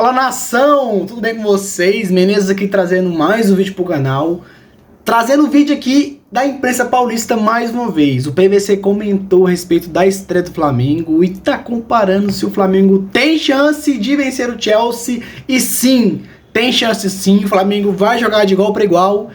Fala nação, tudo bem com vocês? Menezes aqui trazendo mais um vídeo pro canal. Trazendo um vídeo aqui da imprensa paulista mais uma vez. O PVC comentou a respeito da estreia do Flamengo e tá comparando se o Flamengo tem chance de vencer o Chelsea. E sim, tem chance sim, o Flamengo vai jogar de igual para igual.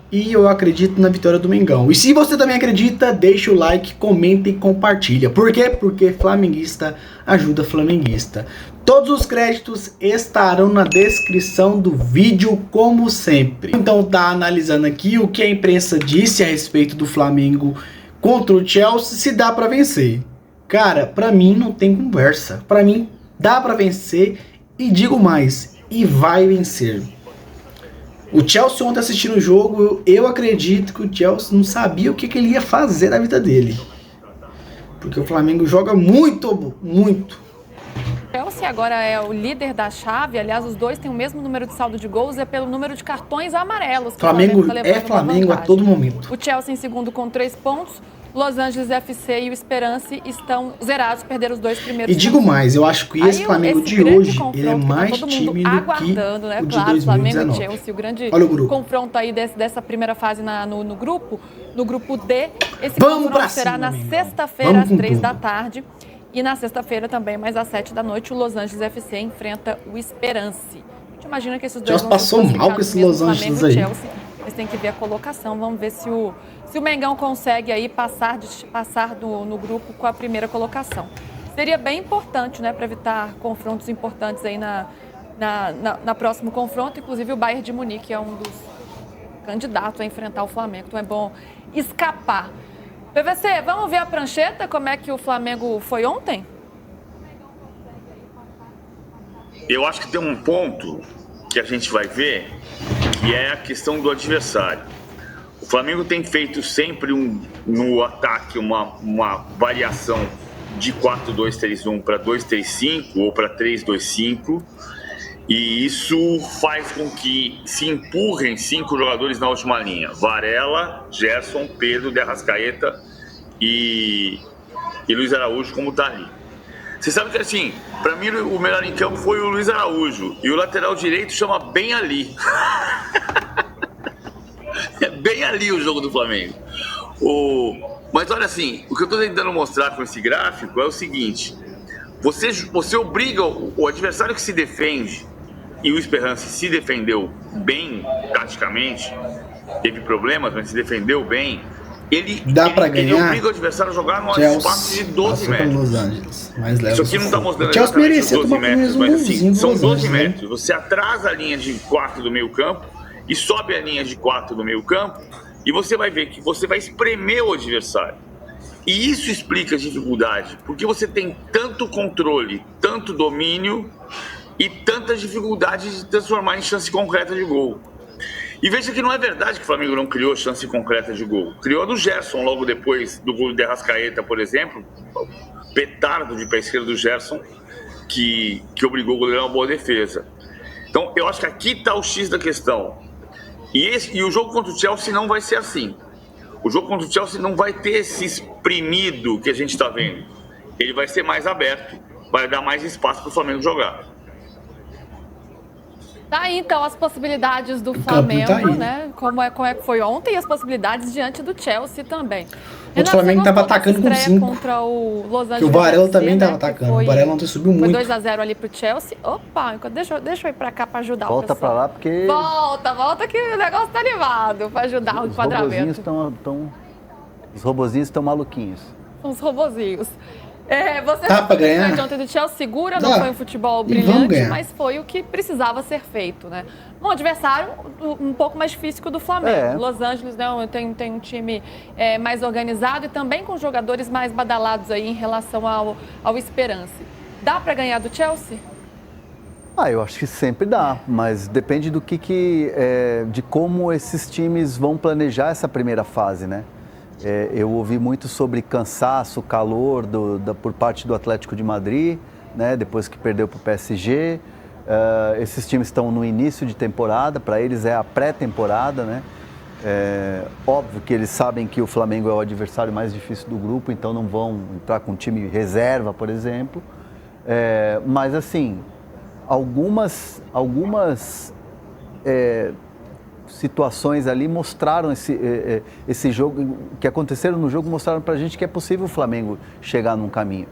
E eu acredito na vitória do Mengão. E se você também acredita, deixa o like, comenta e compartilha. Por quê? Porque flamenguista ajuda flamenguista. Todos os créditos estarão na descrição do vídeo, como sempre. Então tá analisando aqui o que a imprensa disse a respeito do Flamengo contra o Chelsea, se dá pra vencer. Cara, pra mim não tem conversa. Pra mim dá pra vencer e digo mais, e vai vencer. O Chelsea ontem assistindo o jogo, eu acredito que o Chelsea não sabia o que ele ia fazer na vida dele. Porque o Flamengo joga muito, muito. O Chelsea agora é o líder da chave, aliás, os dois têm o mesmo número de saldo de gols, é pelo número de cartões amarelos. Que Flamengo o Flamengo tá é Flamengo a todo momento. O Chelsea em segundo com 3 pontos, Los Angeles FC e o Esperance estão zerados, perderam os 2 primeiros. E digo mais, eu acho que esse Flamengo de hoje, ele é mais tímido que né? o de Claro, 2019. Flamengo e Chelsea, o grande confronto aí dessa primeira fase no grupo D. Esse confronto será na sexta-feira às 3 da tarde. E na sexta-feira também, mais às 7 da noite, o Los Angeles FC enfrenta o Esperance. A gente imagina que esses dois vão passou mal com esse Los Angeles aí. Chelsea, mas tem que ver a colocação. Vamos ver se o Mengão consegue aí passar no grupo com a primeira colocação. Seria bem importante, né, para evitar confrontos importantes aí na próximo confronto. Inclusive o Bayern de Munique é um dos candidatos a enfrentar o Flamengo. Então é bom escapar. PVC, vamos ver a prancheta, como é que o Flamengo foi ontem? Eu acho que tem um ponto que a gente vai ver, que é a questão do adversário. O Flamengo tem feito sempre no ataque uma variação de 4-2-3-1 para 2-3-5 ou para 3-2-5, e isso faz com que se empurrem 5 jogadores na última linha: Varela, Gerson, Pedro, De Arrascaeta e Luiz Araújo, como tá ali. Você sabe que, assim, pra mim o melhor em campo foi o Luiz Araújo, e o lateral direito chama bem ali. É bem ali o jogo do Flamengo. Mas olha, assim, o que eu tô tentando mostrar com esse gráfico é o seguinte: você obriga o adversário que se defende, e o Esperance se defendeu bem taticamente, teve problemas, mas se defendeu bem. Ele obriga o adversário a jogar num espaço de 12 metros. Los Angeles, mas isso aqui não está mostrando exatamente os 12 metros, mas assim, são 12 metros. Você atrasa a linha de 4 do meio campo e sobe a linha de 4 do meio campo, e você vai ver que você vai espremer o adversário. E isso explica a dificuldade, porque você tem tanto controle, tanto domínio e tanta dificuldade de transformar em chance concreta de gol. E veja que não é verdade que o Flamengo não criou chance concreta de gol. Criou a do Gerson logo depois do gol de Arrascaeta, por exemplo. Petardo de pé esquerdo do Gerson, que obrigou o goleiro a uma boa defesa. Então eu acho que aqui está o X da questão. E o jogo contra o Chelsea não vai ser assim. O jogo contra o Chelsea não vai ter esse espremido que a gente está vendo. Ele vai ser mais aberto, vai dar mais espaço para o Flamengo jogar. Tá aí, então, as possibilidades do Flamengo, né? Como é que foi ontem, e as possibilidades diante do Chelsea também. O Flamengo estava atacando com 5. Contra o Los Angeles, que o Varela também estava né, atacando. O Varela ontem subiu muito. Foi 2-0 ali pro Chelsea. Opa, deixa eu ir pra cá pra ajudar Volta o pessoal. pra lá, porque... Volta que o negócio tá animado pra ajudar o enquadramento. Os robozinhos estão maluquinhos. Os robozinhos. Você tá pra ganhar. De ontem do Chelsea segura, não foi um futebol brilhante, mas foi o que precisava ser feito, né? Um adversário um pouco mais difícil que o do Flamengo. Los Angeles, né, tem um time mais organizado e também com jogadores mais badalados aí em relação ao Esperance. Dá para ganhar do Chelsea? Eu acho que sempre dá, mas depende do de como esses times vão planejar essa primeira fase, né? Eu ouvi muito sobre cansaço, calor por parte do Atlético de Madrid, né, depois que perdeu para o PSG. Esses times estão no início de temporada, para eles é a pré-temporada, né? Óbvio que eles sabem que o Flamengo é o adversário mais difícil do grupo, então não vão entrar com time reserva, por exemplo. Mas assim, algumas situações ali mostraram esse jogo, que aconteceram no jogo, mostraram pra gente que é possível o Flamengo chegar num caminho.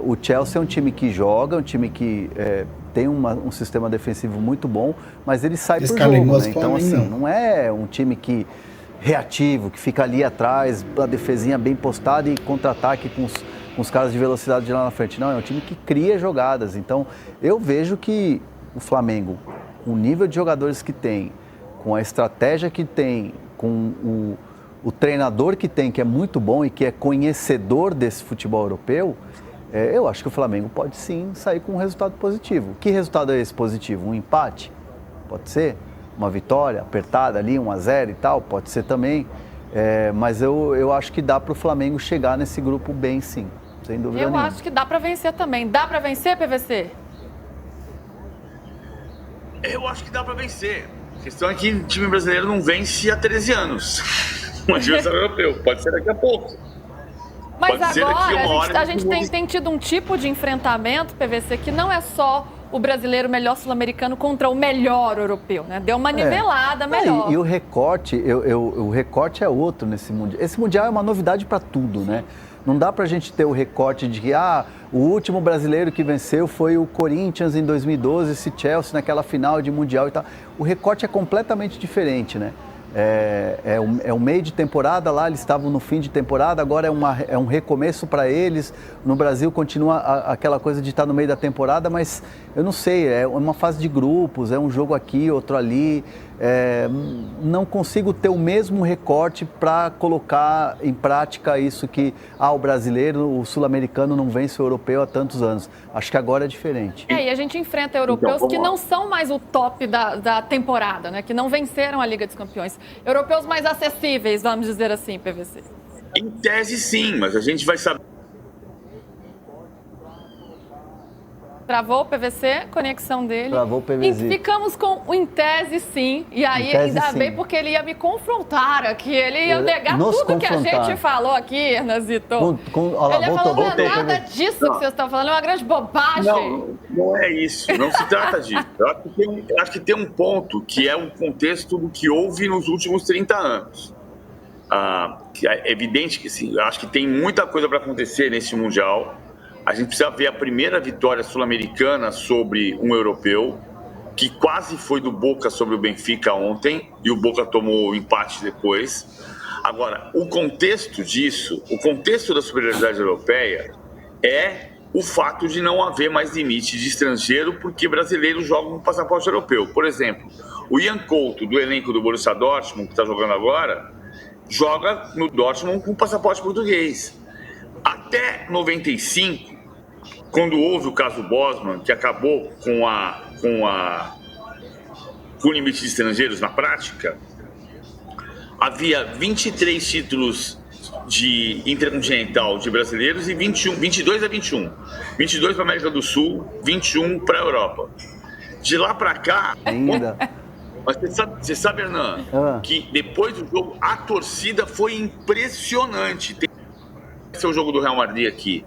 O Chelsea é um time que joga, um time que tem um sistema defensivo muito bom, mas ele sai por jogo, né? Então, assim, não é um time que reativo, que fica ali atrás, a defesinha bem postada e contra-ataque com os caras de velocidade de lá na frente. Não, é um time que cria jogadas. Então, eu vejo que o Flamengo, o nível de jogadores que tem, com a estratégia que tem, com o treinador que tem, que é muito bom e que é conhecedor desse futebol europeu, eu acho que o Flamengo pode sim sair com um resultado positivo. Que resultado é esse positivo? Um empate? Pode ser? Uma vitória apertada ali, 1-0 e tal? Pode ser também. Mas eu acho que dá para o Flamengo chegar nesse grupo bem sim, sem dúvida nenhuma. Eu acho que dá para vencer também. Dá para vencer, PVC? Eu acho que dá para vencer. A questão é que o time brasileiro não vence há 13 anos. Um adversário europeu. Pode ser daqui a pouco. Mas agora a gente tem tido um tipo de enfrentamento, PVC, que não é só o brasileiro melhor sul-americano contra o melhor europeu, né? Deu uma nivelada melhor. E o recorte, o recorte é outro nesse Mundial. Esse Mundial é uma novidade para tudo, né? Não dá pra gente ter o recorte de que o último brasileiro que venceu foi o Corinthians em 2012, esse Chelsea naquela final de Mundial e tal. O recorte é completamente diferente, né? É um meio de temporada lá, eles estavam no fim de temporada, agora é um recomeço para eles. No Brasil continua aquela coisa de estar no meio da temporada, mas eu não sei, é uma fase de grupos, é um jogo aqui, outro ali. Não consigo ter o mesmo recorte para colocar em prática isso que o brasileiro, o sul-americano não vence o europeu há tantos anos. Acho que agora é diferente. E a gente enfrenta europeus que não são mais o top da temporada, né? Que não venceram a Liga dos Campeões. Europeus mais acessíveis, vamos dizer assim, PVC. Em tese, sim, mas a gente vai saber. Travou o PVC, conexão dele. Travou o PVC. E ficamos com o em tese, sim. E aí, ainda bem, porque ele ia me confrontar aqui. Ele ia negar tudo que a gente falou aqui, Hernazito. Ele ia falar, não é nada disso que vocês estão falando, é uma grande bobagem. Não é isso, não se trata disso. Eu acho que tem um ponto que é o contexto do que houve nos últimos 30 anos. É evidente que sim, eu acho que tem muita coisa para acontecer nesse Mundial. A gente precisa ver a primeira vitória sul-americana sobre um europeu, que quase foi do Boca sobre o Benfica ontem, e o Boca tomou o empate depois. Agora, o contexto disso, o contexto da superioridade europeia é o fato de não haver mais limite de estrangeiro, porque brasileiros jogam com passaporte europeu. Por exemplo, o Ian Couto, do elenco do Borussia Dortmund, que está jogando agora, joga no Dortmund com passaporte português. Até 95, quando houve o caso Bosman, que acabou com o limite de estrangeiros na prática, havia 23 títulos de intercontinental de brasileiros e 22 a 21. 22 para a América do Sul, 21 para a Europa. De lá para cá... Ainda... Mas você sabe, Hernan, que depois do jogo, a torcida foi impressionante. Esse é o jogo do Real Madrid aqui.